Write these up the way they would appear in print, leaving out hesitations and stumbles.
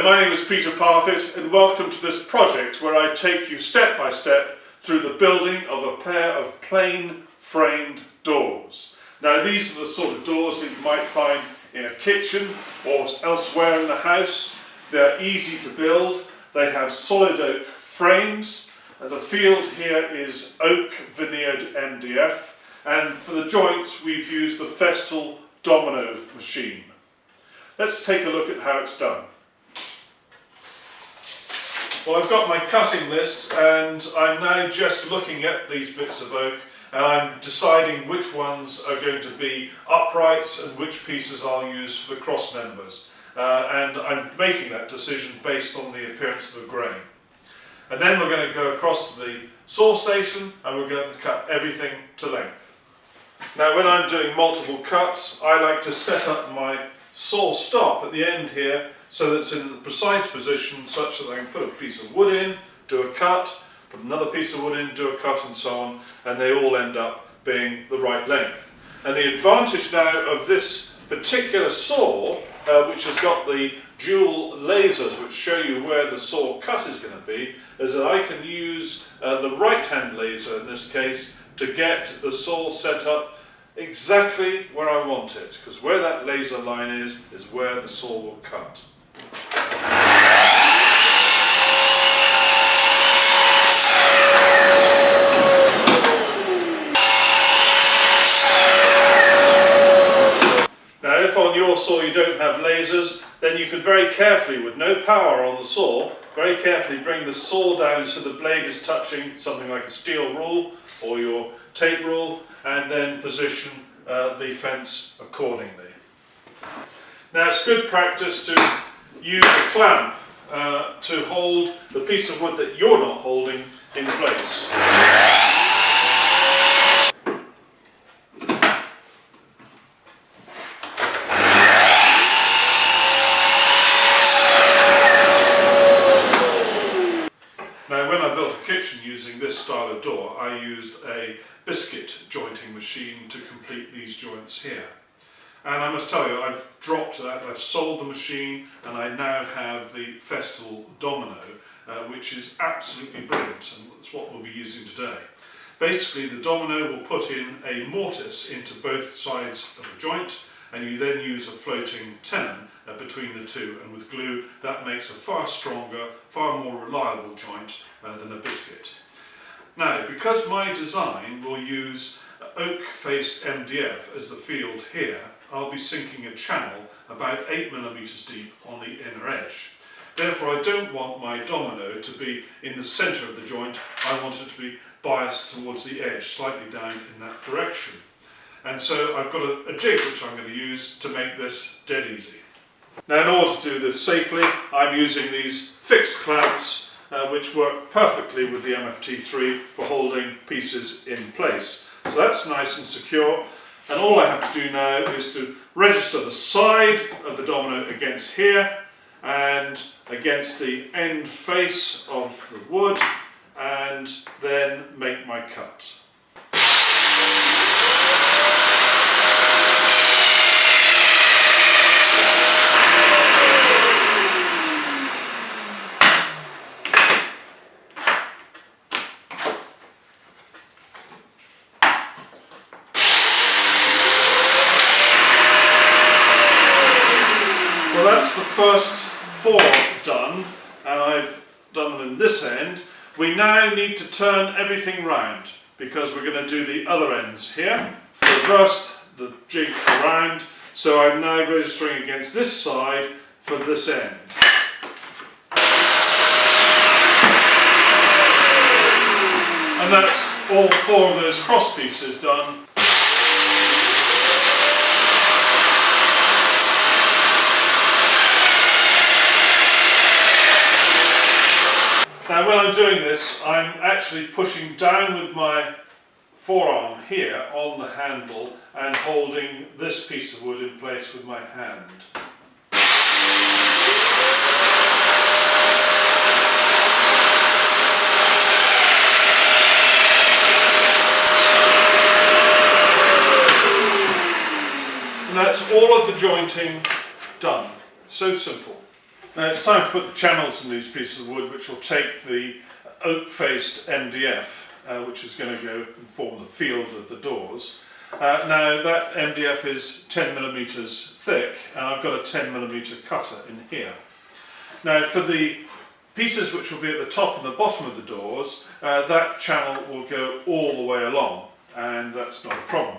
my name is Peter Parfitt and welcome to this project where I take you step by step through the building of a pair of plain framed doors. Now these are the sort of doors that you might find in a kitchen or elsewhere in the house. They're easy to build, they have solid oak frames, and the field here is oak veneered MDF, and for the joints we've used the Festool Domino machine. Let's take a look at how it's done. Well, I've got my cutting list and I'm now just looking at these bits of oak and I'm deciding which ones are going to be uprights and which pieces I'll use for the cross members. And I'm making that decision based on the appearance of the grain. And then we're going to go across to the saw station and we're going to cut everything to length. Now when I'm doing multiple cuts, I like to set up my saw stop at the end here so that it's in the precise position such that I can put a piece of wood in, do a cut, put another piece of wood in, do a cut, and so on, and they all end up being the right length. And the advantage now of this particular saw, which has got the dual lasers which show you where the saw cut is going to be, is that I can use the right hand laser in this case to get the saw set up exactly where I want it, because where that laser line is where the saw will cut. Now if on your saw you don't have lasers, then you could very carefully, with no power on the saw, very carefully bring the saw down so the blade is touching something like a steel rule or your tape rule, and then position the fence accordingly. Now it's good practice to use a clamp to hold the piece of wood that you're not holding in place. Now when I built a kitchen using this style of door, I used a biscuit jointing machine to complete these joints here. And I must tell you, I've dropped that, I've sold the machine, and I now have the Festool Domino, which is absolutely brilliant, and that's what we'll be using today. Basically, the Domino will put in a mortise into both sides of a joint, and you then use a floating tenon between the two, and with glue that makes a far stronger, far more reliable joint than a biscuit. Now, because my design will use oak-faced MDF as the field here, I'll be sinking a channel about 8 mm deep on the inner edge. Therefore, I don't want my domino to be in the centre of the joint, I want it to be biased towards the edge, slightly down in that direction. And so I've got a jig which I'm going to use to make this dead easy. Now in order to do this safely, I'm using these fixed clamps which work perfectly with the MFT3 for holding pieces in place. So that's nice and secure, and all I have to do now is to register the side of the domino against here and against the end face of the wood, and then make my cut. Well, that's the first 4 done, and I've done them in this end. We now need to turn everything round because we're going to do the other ends here. Reverse the jig around, so I'm now registering against this side for this end. And that's all 4 of those cross pieces done. Now when I'm doing this, I'm actually pushing down with my forearm here on the handle and holding this piece of wood in place with my hand. And that's all of the jointing done. So simple. Now it's time to put the channels in these pieces of wood, which will take the oak-faced MDF, which is going to go and form the field of the doors. Now that MDF is 10mm thick, and I've got a 10mm cutter in here. Now for the pieces which will be at the top and the bottom of the doors, that channel will go all the way along, and that's not a problem.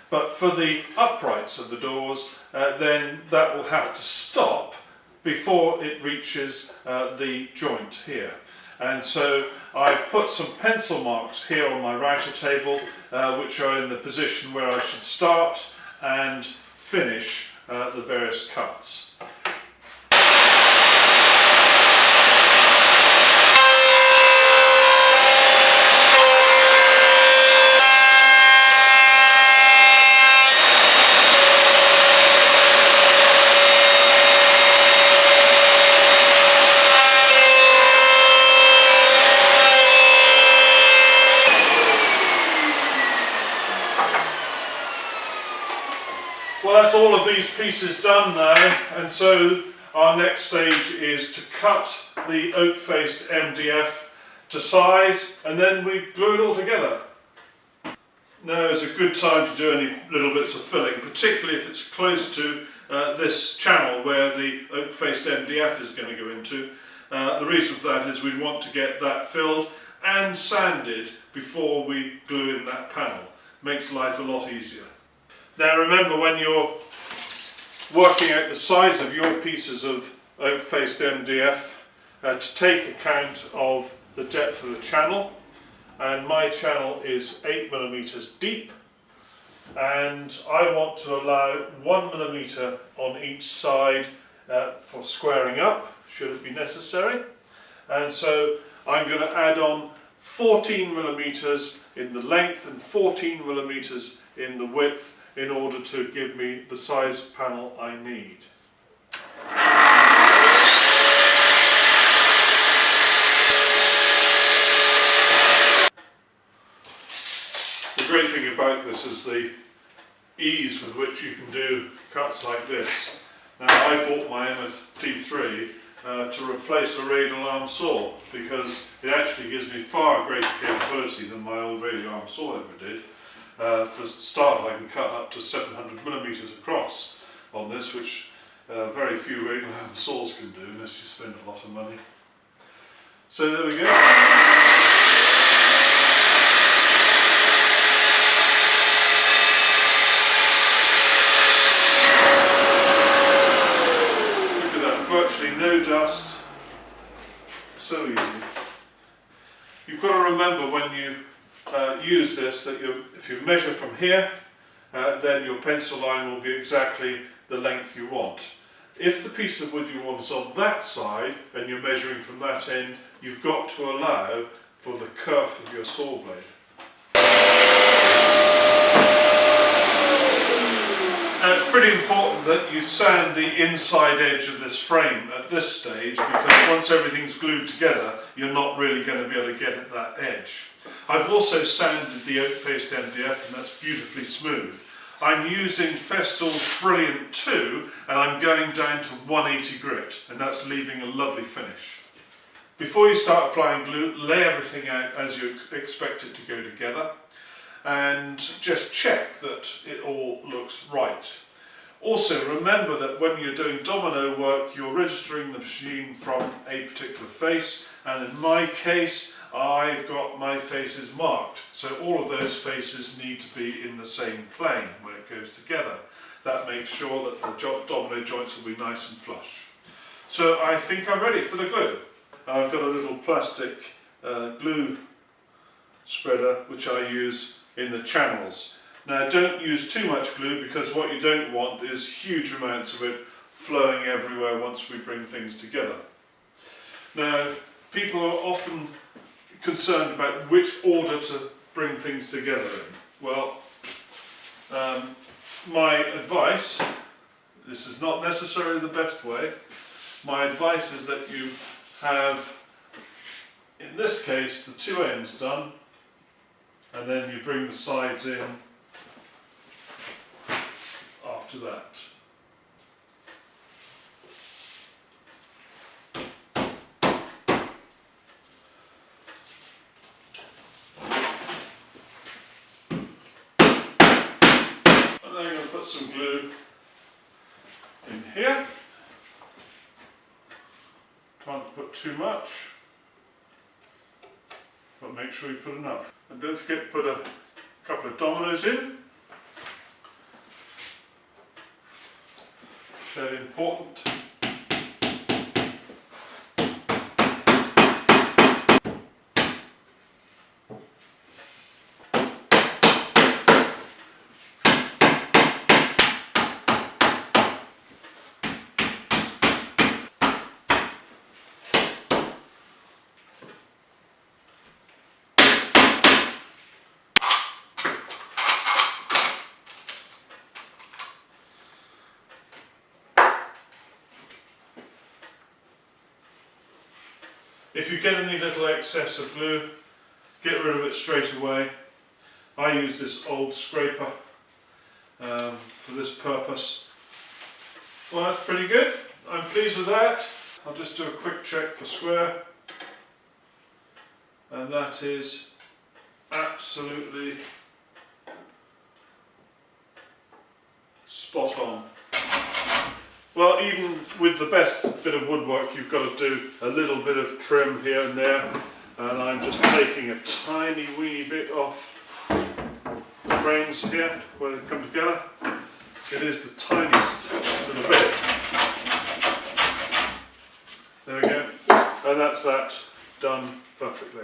But for the uprights of the doors, then that will have to stop before it reaches the joint here. And so I've put some pencil marks here on my router table, which are in the position where I should start and finish the various cuts. Well, that's all of these pieces done now, and so our next stage is to cut the oak-faced MDF to size, and then we glue it all together. Now is a good time to do any little bits of filling, particularly if it's close to this channel where the oak-faced MDF is going to go into. The reason for that is we want to get that filled and sanded before we glue in that panel. Makes life a lot easier. Now remember, when you're working out the size of your pieces of oak-faced MDF, to take account of the depth of the channel, and my channel is 8mm deep, and I want to allow 1mm on each side for squaring up, should it be necessary, and so I'm going to add on 14mm in the length and 14mm in the width, in order to give me the size panel I need. The great thing about this is the ease with which you can do cuts like this. Now I bought my MFT3 to replace a radial arm saw, because it actually gives me far greater capability than my old radial arm saw ever did. For a start, I can cut up to 700mm across on this, which very few radial arm saws can do unless you spend a lot of money. So there we go. Look at that, virtually no dust. So easy. You've got to remember when you use this that if you measure from here, then your pencil line will be exactly the length you want. If the piece of wood you want is on that side and you're measuring from that end, you've got to allow for the kerf of your saw blade. Now it's pretty important that you sand the inside edge of this frame at this stage, because once everything's glued together, you're not really going to be able to get at that edge. I've also sanded the oak-faced MDF, and that's beautifully smooth. I'm using Festool's Brilliant 2, and I'm going down to 180 grit, and that's leaving a lovely finish. Before you start applying glue, lay everything out as you expect it to go together, and just check that it all looks right. Also remember that when you're doing domino work, you're registering the machine from a particular face, and in my case I've got my faces marked, so all of those faces need to be in the same plane when it goes together. That makes sure that the domino joints will be nice and flush. So I think I'm ready for the glue. I've got a little plastic glue spreader which I use in the channels. Now don't use too much glue, because what you don't want is huge amounts of it flowing everywhere once we bring things together. Now people are often concerned about which order to bring things together in. Well, my advice, this is not necessarily the best way, my advice is that you have, in this case, the two ends done, and then you bring the sides in after that. put some glue in here. Try not to put too much, but make sure you put enough. And don't forget to put a couple of dominoes in. Very important. If you get any little excess of glue, get rid of it straight away. I use this old scraper for this purpose. Well, that's pretty good. I'm pleased with that. I'll just do a quick check for square. And that is absolutely spot on. Well, even with the best bit of woodwork, you've got to do a little bit of trim here and there, and I'm just taking a tiny weeny bit off the frames here where they come together. It is the tiniest little bit. There we go, and that's that done perfectly.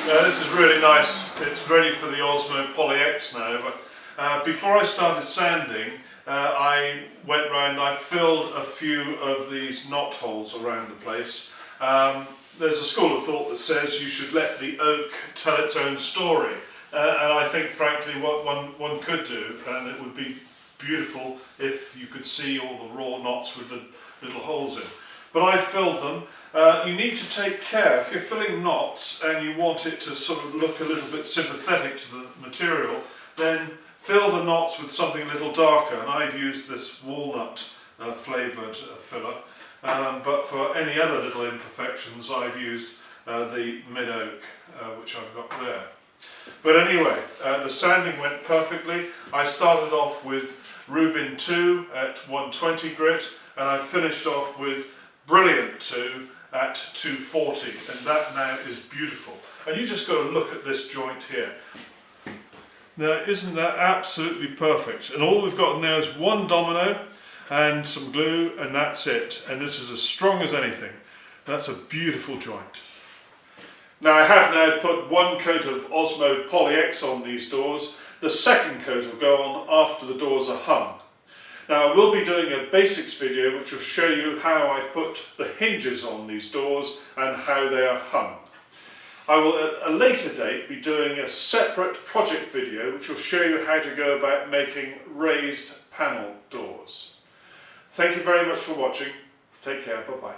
Now this is really nice. It's ready for the Osmo PolyX now. But before I started sanding, I went round and I filled a few of these knot holes around the place. There's a school of thought that says you should let the oak tell its own story. And I think frankly what one could do, and it would be beautiful if you could see all the raw knots with the little holes in. But I filled them. You need to take care, if you're filling knots and you want it to sort of look a little bit sympathetic to the material, then fill the knots with something a little darker, and I've used this walnut flavoured filler, but for any other little imperfections I've used the mid oak, which I've got there. But anyway, the sanding went perfectly. I started off with Rubin 2 at 120 grit, and I finished off with Brilliant 2 at 240, and that now is beautiful. And you just got to look at this joint here. Now, isn't that absolutely perfect? And all we've got now is one domino and some glue, and that's it. And this is as strong as anything. That's a beautiful joint. Now, I have now put one coat of Osmo PolyX on these doors. The second coat will go on after the doors are hung. Now, I will be doing a basics video which will show you how I put the hinges on these doors and how they are hung. I will at a later date be doing a separate project video which will show you how to go about making raised panel doors. Thank you very much for watching. Take care. Bye-bye.